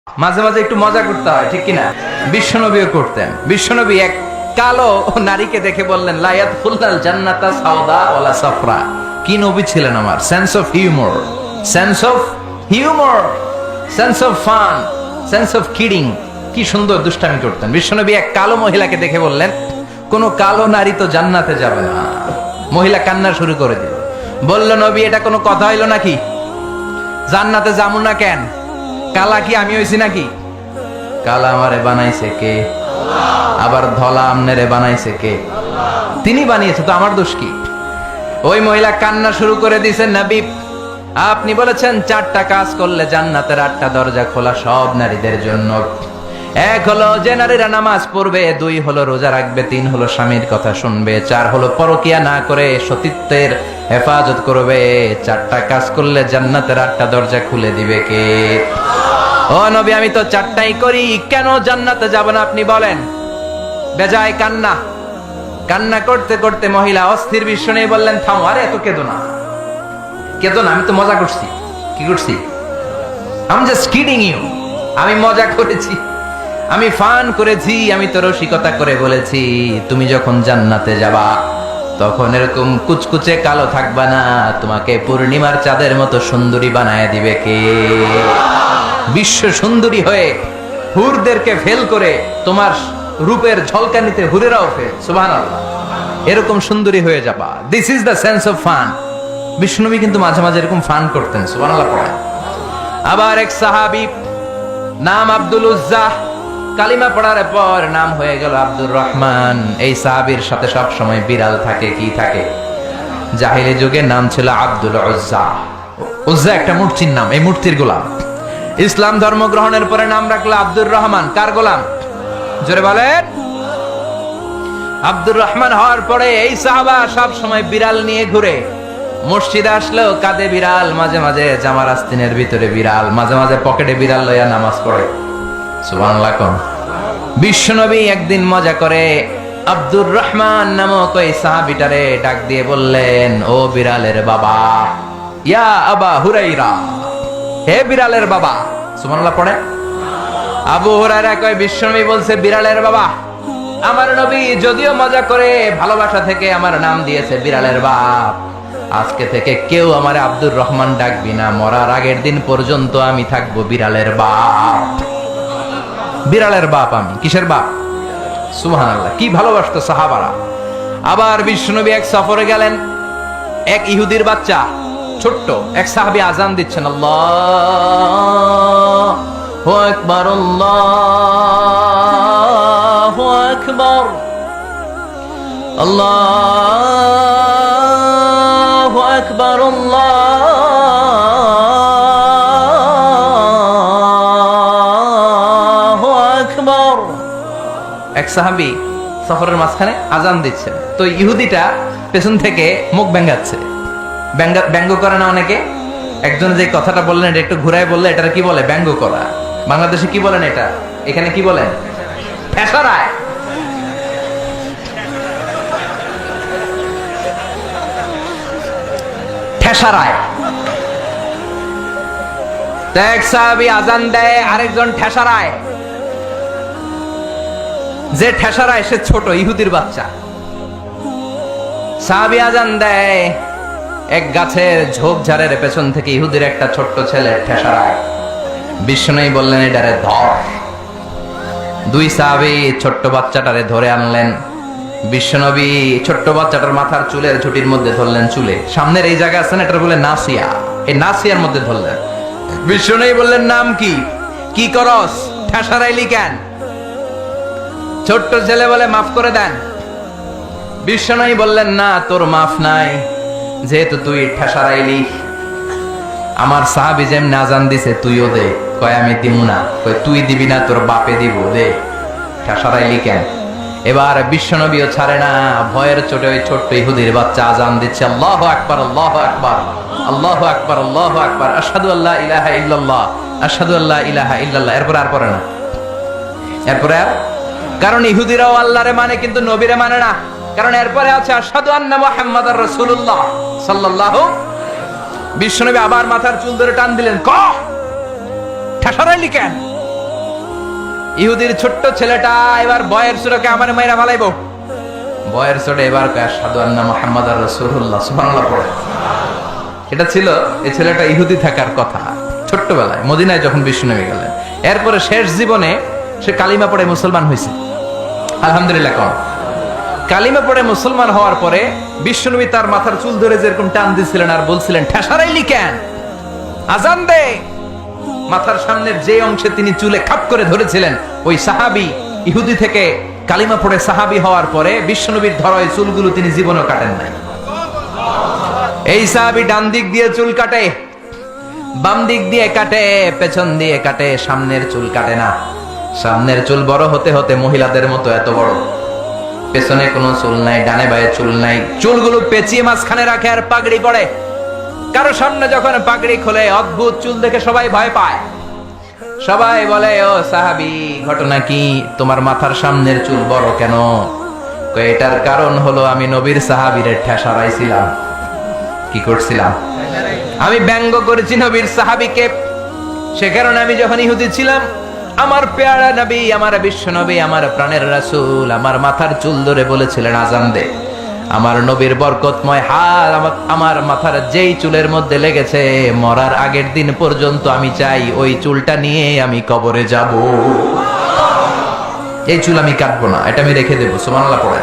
মাঝে মাঝে একটু মজা করতে হয়, ঠিক কিনা? বিশ্বনবীও করতেন। বিশ্বনবী এক কালো নারীকে দেখে বললেন, লা ইয়াদখুলুল জান্নাতা সাওদা ওয়ালা সাফরা। কি নবী ছিলেন আমার! Sense of humour, sense of humour, sense of fun, sense of kidding. কি সুন্দর দুষ্টামি করতেন। বিশ্বনবী এক কালো মহিলাকে দেখে বললেন, কোন কালো নারী তো জান্নাতে যাবে না। মহিলা কান্না শুরু করে দিল, বলল, নবী এটা কোনো কথা হইল নাকি? জান্নাতে যাবো না কেন? কালা কি আমি হইছি নাকি? কালা আমারে বানাইছে কে? আবার ধলা আমনেরে বানাইছে কে? তিনি বানিয়েছে, তো আমার দোষ কি? ওই মহিলা কান্না শুরু করে দিয়েছেন, নবী আপনি বলেছেন 4টা কাজ করলে জান্নাতের 8টা দরজা খোলা সব নারীদের জন্য। 1 হলো যে নারীরা নামাজ পড়বে, 2 হলো রোজা রাখবে, 3 হলো স্বামীর কথা শুনবে, 4 হলো পরকিয়া না করে সতীত্বের হেফাজত করবে। 4টা কাজ করলে জান্নাতের 8টা দরজা খুলে দিবে কে? ও নবী আমি তো 4টাই করি, কেন জান্নাতে যাব না আপনি বলেন? বেজায় কান্না, কান্না করতে করতে মহিলা অস্থির। বিশ্ব নেই বললেন, থামো, আরে এত কেঁদো না, কেঁদো না, আমি তো মজা করছি। কি করছি? I am just kidding you. আমি মজা করেছি, আমি ফান করেছি, আমি তো রসিকতা করে বলেছি তুমি যখন জান্নাতে যাবা তখন এরকম কুচকুচে কালো থাকবা না, তোমাকে পূর্ণিমার চাঁদের মতো সুন্দরী বানায় দিবে কে? বিশ্ব সুন্দরী হয়ে হুরদেরকে ফেল করে তোমার রূপের ঝলকানিতে হুরেরাও ফেল। সুবহানাল্লাহ, এরকম সুন্দরী হয়ে যাবা। This is the sense of fun. বিষ্ণুনবী কিন্তু মাঝে মাঝে এরকম ফান করতেন। সুবহানাল্লাহ পড়েন। আবার এক সাহাবী নাম আব্দুল উজ্জাহ, কালিমা পড়ার পর নাম হয়ে গেল আব্দুর রহমান। এই সাহাবীর সাথে সব সময় বিড়াল থাকে। কি থাকে? জাহিলি যুগে নাম ছিল আব্দুল উজ্জা। উজ্জা একটা মূর্তির নাম, এই মূর্তির গোলাম। ইসলাম ধর্ম গ্রহণের পরে নাম রাখলো আব্দুর রহমান। কার গোলাম? জোরে বলেন। আব্দুর রহমান হওয়ার পরে এই সাহাবা সব সময় বিড়াল নিয়ে ঘুরে। মসজিদে আসলেও কাঁধে বিড়াল, মাঝে মাঝে জামার আস্তিনের ভিতরে বিড়াল, মাঝে মাঝে পকেটে বিড়াল লইয়া নামাজ পড়ে। সুবহানাল্লাহ কোন। বিশ্বনবী একদিন মজা করে আব্দুর রহমান নামক ওই সাহাবীটারে ডাক দিয়ে বললেন, ও বিড়ালের বাবা, ইয়া আবা হুরাইরা, হে বিড়ালের বাবা। সুবহানাল্লাহ পড়ে। আবু হুরায়রা কয়, বিশ্বনবী বলছে বিড়ালের বাবা। আমার নবী যদিও মজা করে ভালোবাসা থেকে আমার নাম দিয়েছে বিড়ালের বাপ, আজকে থেকে কেউ আমার আব্দুর রহমান ডাকবি না, মরার আগের দিন পর্যন্ত আমি থাকবো বিড়ালের বাপ। বিড়ালের বাপ আমি। কিসের বাপ? সুবহানাল্লাহ, কি ভালোবাসতো সাহাবারা। আবার বিশ্বনবী এক সফরে গেলেন, এক ইহুদির বাচ্চা ছোট্ট এক সাহাবী আজান দিচ্ছেন, আল্লাহু আকবার, আল্লাহু আকবার, আল্লাহু আকবার, আল্লাহু আকবার। এক সাহাবী সফরের মাঝখানে আজান দিচ্ছেন, তো ইহুদিটা পেছন থেকে মুখ ব্যাঙ্গাচ্ছে। ব্যঙ্গ করে না অনেকে? একজন যে কথাটা বললেন এটা একটু ঘুরায় বললে এটা কি বলে? ব্যঙ্গ করা। বাংলাদেশে কি বলেন এটা? এখানে কি বলেন? ঠেসারায়। ঠেসারায়। এক সাহাবী আজান দেয়, আরেকজন ঠেসারায়। যে ঠেসারায় সে ছোট ইহুদির বাচ্চা। সাহাবী আজান দেয়, এক গাছের ঝোপঝাড়ের পেছন থেকে ইহুদির একটা ছোট্ট ছেলে ঠেসারায়। বিষ্ণুই বললেন, এটারে ধর। 2 সাহাবী ছোট্ট বাচ্চাটারে ধরে আনলেন। বিশ্বনবী ছোট্ট বাচ্চাটার মাথার চুলের ঝুটির মধ্যে ধরলেন, চুলে সামনের এই জায়গা আছে না, এটার বলে নাসিয়া, এই নাসিয়ার মধ্যে ধরলেন। বিষ্ণুই বললেন, নাম কি? কি করস? ঠেসারাইলি কেন? ছোট্ট ছেলে বলে, মাফ করে দেন। বিশ্বনবী বললেন, না, তোর মাফ নাই, যেহেতু তুই ঠেসারাইলি। আমার সাহাবী যেমন আজান দিছে তুইও দে। কয় আমি দিব না। কয় তুই দিবি না, তোর বাপে দিব, দে। ঠেসারাইলি কেন? এবার বিশ্বনবীও ছাড়ে না, ভয়ের চোটে ওই ছোট্ট ইহুদির বাচ্চা আজান দিচ্ছে, আল্লাহু আকবার, আল্লাহু আকবার, আল্লাহু আকবার, আল্লাহু আকবার, আশহাদু আল্লা ইলাহা ইল্লাল্লাহ, আশহাদু আল্লা ইলাহা ইল্লাল্লাহ। এরপর আর পড়ে না। এরপরে আর, কারণ ইহুদিরাও আল্লাহরে মানে কিন্তু নবীরে মানে না। কারণ এরপরে আছে আশহাদু আন্না মুহাম্মাদার রাসূলুল্লাহ সাল্লাল্লাহু। বিশ্বনবী আবার মাথার চুল ধরে টান দিলেন, ক ঠেসারাইলি কেন? ইহুদির ছোট্ট ছেলেটা এবার বয়ের সুরকে আমার মাইরা ফালাইবো। বয়ের চড়ে এবার আশহাদু আন্না মুহাম্মাদার রাসূলুল্লাহ সুবহানাল্লাহ পড়ে। এটা ছিল এই ছেলেটা ইহুদি থাকার কথা ছোট্টবেলায় মদিনায় যখন বিশ্বনবী গেলেন। এরপরে শেষ জীবনে সে কালিমা পড়ে মুসলমান হয়েছে। আলহামদুলিল্লাহ। কোন কালিমা পড়ে মুসলমান হওয়ার পরে বিশ্বনবী তার মাথার চুল ধরে যেরকম টান দিছিলেন আর বলছিলেন, ঠেসারাইলি কেন, আজান দে। মাথার সামনের যে অংশে তিনি চুলে খাপ করে ধরেছিলেন, ওই সাহাবী ইহুদি থেকে কালিমা পড়ে সাহাবী হওয়ার পরে বিশ্বনবীর ধরা ওই চুলগুলো তিনি জীবনও কাটেন নাই। এই সাহাবী ডান দিক দিয়ে চুল কাটে, বাম দিক দিয়ে কাটে, পেছন দিয়ে কাটে, সামনের চুল কাটে না। সামনের চুল বড় হতে হতে মহিলাদের মতো এত বড়, পেছনে কোনো চুল নাই, ডানে বায়ে চুল নাই, চুলগুলো পেঁচিয়ে মাঝখানে রাখে আর পাগড়ি পড়ে। কারো সামনে যখন পাগড়ি খোলে অদ্ভুত চুল দেখে সবাই ভয় পায়। সবাই বলে, ও সাহাবী, ঘটনা কি, তোমার মাথার সামনের চুল বড় কেন? এটার কারণ হলো আমি নবীর সাহাবীরে ঠেসারাইছিলাম। কি করছিলাম? আমি ব্যঙ্গ করেছি নবীর সাহাবীকে। সে কারণে আমি যখন ইহুদি ছিলাম, আমার পেয়ারা নবী, আমার বিশ্ব নবী, আমার প্রাণের রাসূল আমার মাথার চুল ধরে বলেছিলেন আজান দে। আমার নবীর বরকতময় হাত আমার মাথার যেই চুলের মধ্যে লেগেছে, মরার আগের দিন পর্যন্ত আমি চাই ওই চুলটা নিয়ে আমি কবরে যাব। এই চুল আমি কাটবো না, এটা আমি রেখে দেবো। সুবহানাল্লাহ পড়ে।